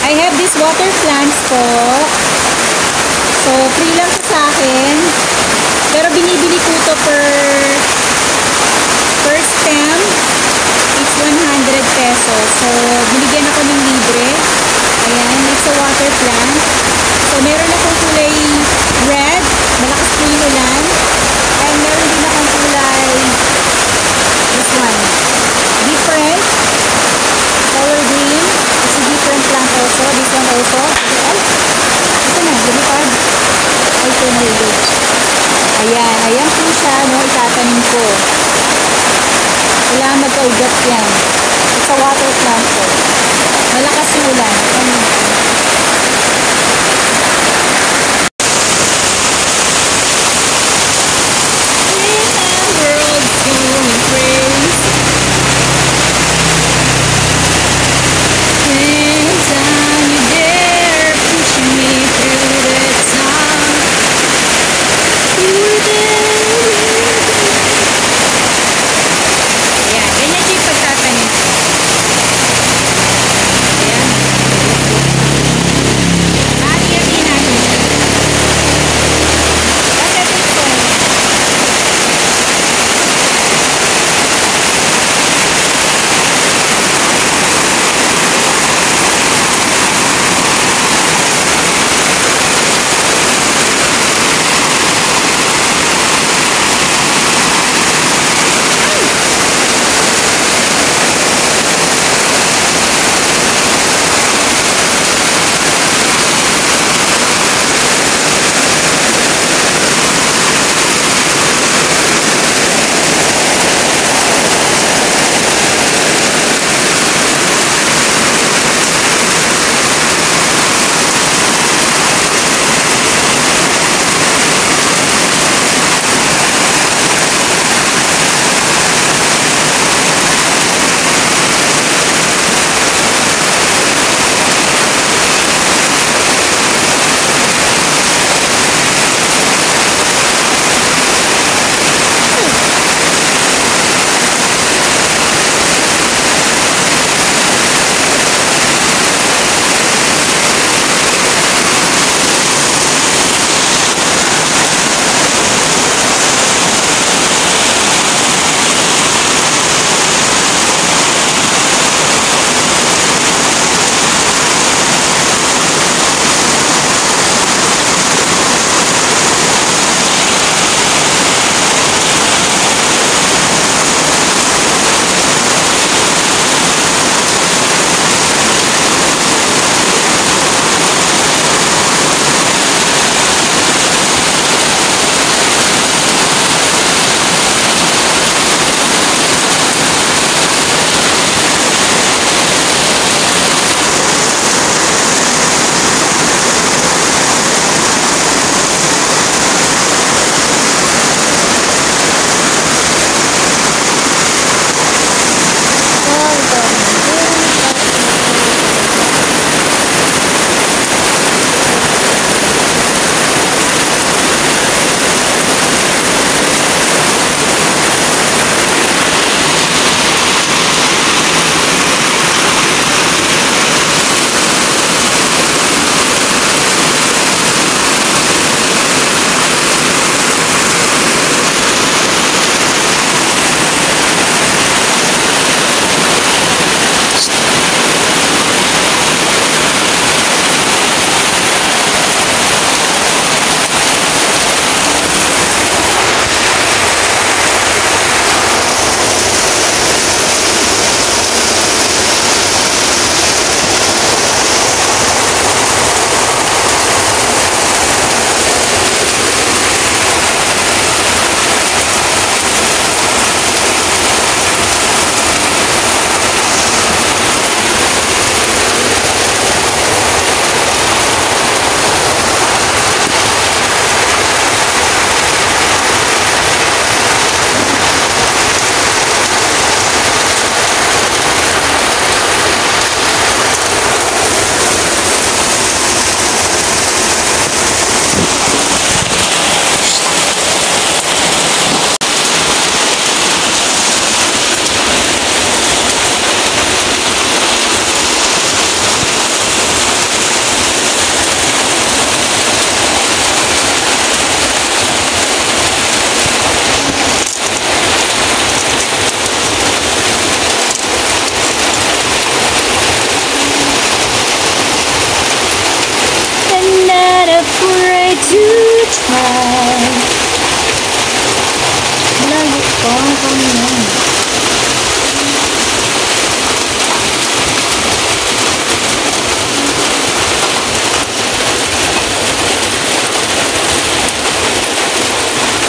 I have these water plants po. So, free lang to sa akin. Pero binibili ko to per stem. It's 100 pesos. So, binigyan ako ng libre. Ayan, it's a water plant. So, meron akong kulay red. Malakas po yung ulan. And meron din akong kulay this one. Different. Color green. It's a different plant also. This one also. Ay! Ito na. Lumipad. Ay, ito na yun. Ayan. Ayan po siya. No? Itatanim ko. Wala magkaugat yan. It's a water plant po. Malakas yung ulan. afraid to try. Malayo pa, kami yan.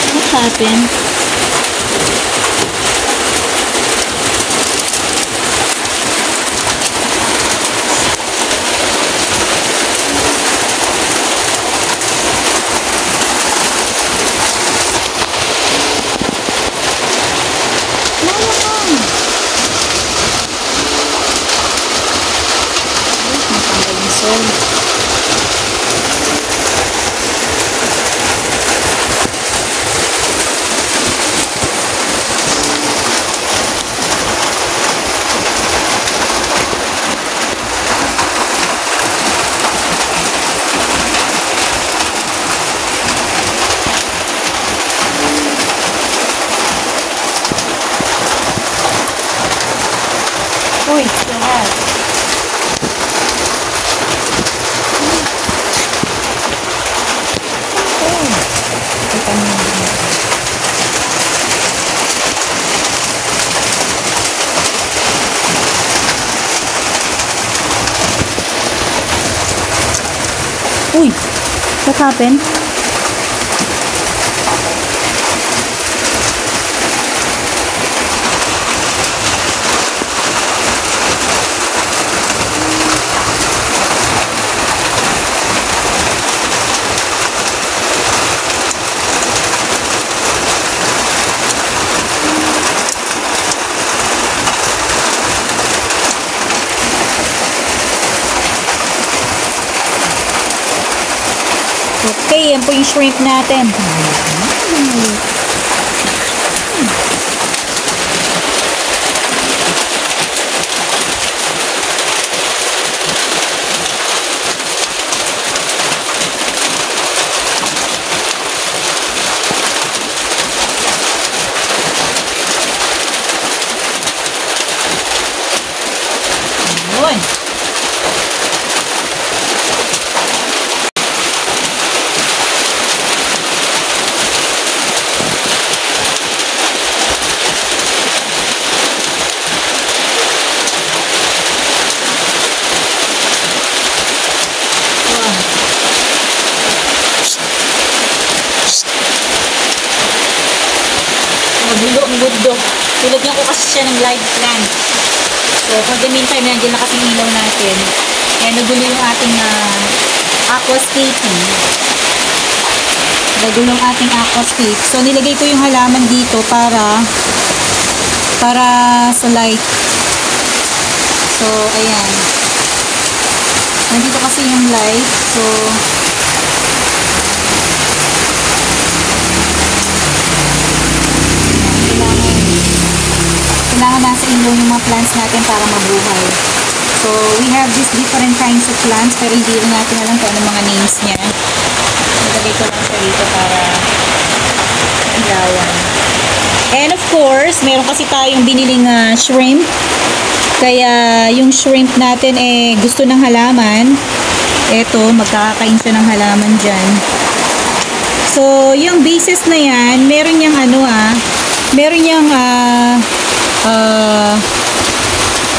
What happened? Uy, lahat. Uy, what happened? Okay, yan po yung shrimp natin. Yun. Magulo ang mundo. Nilagyan ko kasi siya ng live plant. So, for the meantime, nandiyan na kasi ilaw natin. Kaya nagulo yung ating aquascaping. Nagulo yung ating aquascape. So, nilagay ko yung halaman dito para sa light. So, ayan. Nandito kasi yung light. So, kailangan nasa ilaw yung mga plants natin para mabuhay. So, we have these different kinds of plants pero hindi rin natin alam kung ano mga names niya. Nilagay ko lang siya dito para ilawan. And of course, meron kasi tayong biniling shrimp. Kaya yung shrimp natin gusto ng halaman. Eto, magkakakain siya ng halaman dyan. So, yung bases na yan, meron niyang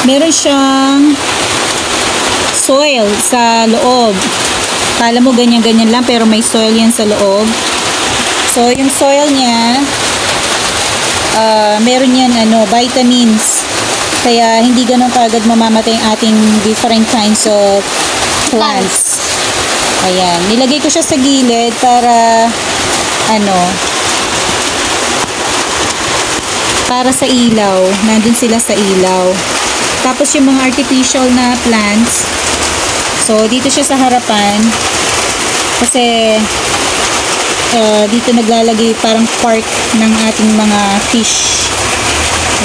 meron siyang soil sa loob. Kala mo ganyan-ganyan lang pero may soil yan sa loob. So, yung soil niya meron yan vitamins. Kaya hindi ganun kaagad mamamatay ang ating different kinds of plants. Ayan. Nilagay ko siya sa gilid para para sa ilaw. Nandun sila sa ilaw. Tapos yung mga artificial na plants. So, dito siya sa harapan. Kasi dito naglalagay parang park ng ating mga fish.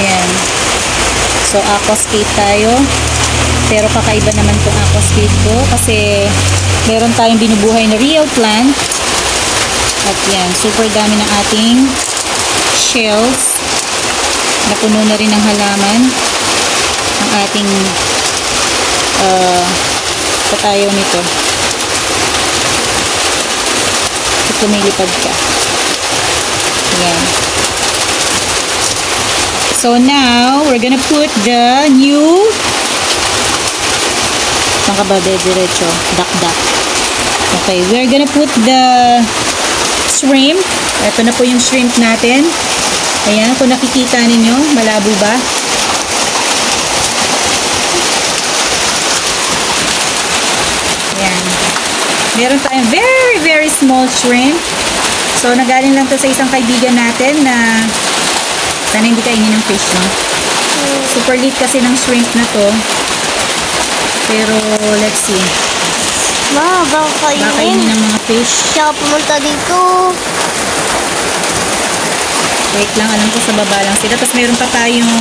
Ayan. So, aquascape tayo. Pero kakaiba naman itong aquascape ko. Kasi meron tayong binubuhay na real plant. At yan. Super dami ng ating shells. Napuno na rin ng halaman ang ating patayo nito. at lumilipad ka. Ayan. So now, we're gonna put the new saan ka ba? Diretso. Dak-dak. Okay, we're gonna put the shrimp. Ito na po yung shrimp natin. Ayan, kung nakikita ninyo, malabo ba? Ayan. Meron tayong very, very small shrimp. So, nagaling lang to sa isang kaibigan natin na sana hindi kainin ng fish, no? Super liit kasi ng shrimp na to. Pero, let's see. Baka Baka kainin ng mga fish. Siya pumunta dito. Wait lang, alam ko sa baba lang sila. Tapos meron pa tayong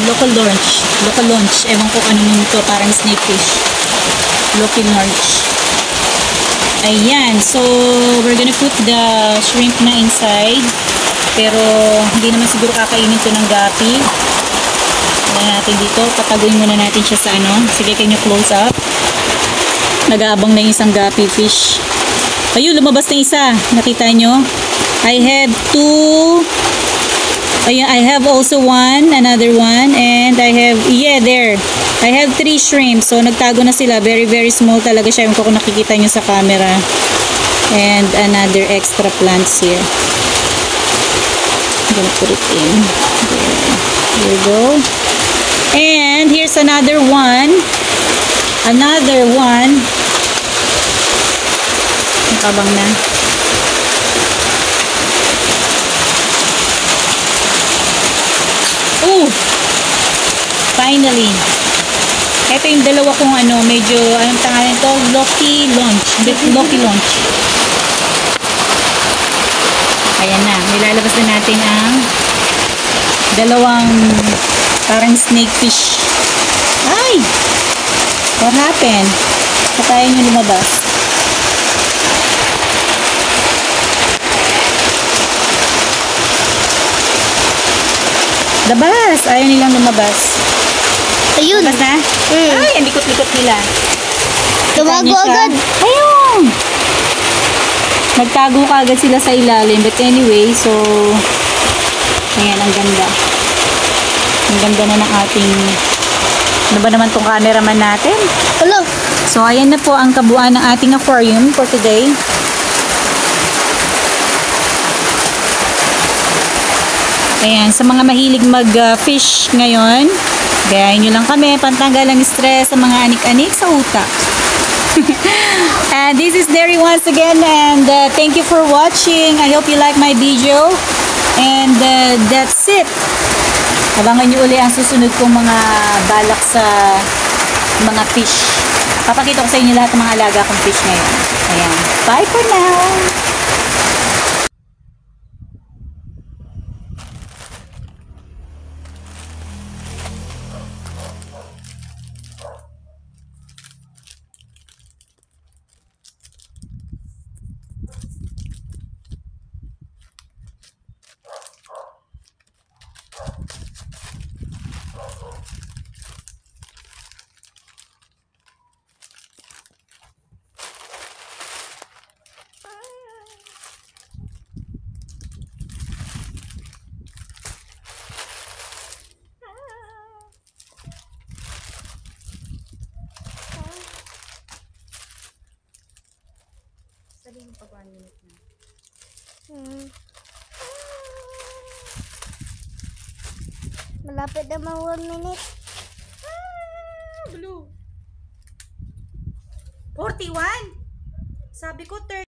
local launch. Ewan ko ano nito, parang snake fish. Local launch. Ayan, so we're gonna put the shrimp na inside. Pero hindi naman siguro kakainin to ng gapi. Ayan natin dito, pataguin muna natin siya sa ano. Sige, can you close up? Nag-aabang na yung isang gapi fish. Ayun, lumabas na isa. Nakita nyo? I have two. Ayun, I have also another one. And I have, yeah, there. I have 3 shrimp. So, nagtago na sila. Very, very small talaga siya. Yung kung nakikita nyo sa camera. And another extra plants here. I'm gonna put it in. There. Here we go. And here's another one. Another one. Nakabang na. Oh! Finally. Ito yung dalawa kong ano, medyo, anong tangalan ito? Loki launch. Ayan na. Nilalabas na natin ang dalawang parang snake fish. Ay! What happened? Patayin yung lumabas. Labas! Ayaw nilang lumabas. Ayun. Labas na? Ay, ang likot-likot nila. Tumago agad. Ayun! Nagtago ka agad sila sa ilalim. But anyway, so ayan, ang ganda. Ang ganda na ng ating ano ba naman tong cameraman natin? Hello. So, ayan na po ang kabuuan ng ating aquarium for today. Ayan, sa mga mahilig mag-fish ngayon, gayahin nyo lang kami, pantanggal ang stress sa mga anik-anik sa utak. And this is Derry once again, and thank you for watching. I hope you like my video. And that's it. Abangan nyo uli ang susunod kong mga balak sa mga fish. Papakita ko sa inyo lahat ng mga alaga kong fish ngayon. Ayan. Bye for now! Sabihin pag 1 minute na. Malapit naman 1 minute. Blue. 41? Sabi ko 30.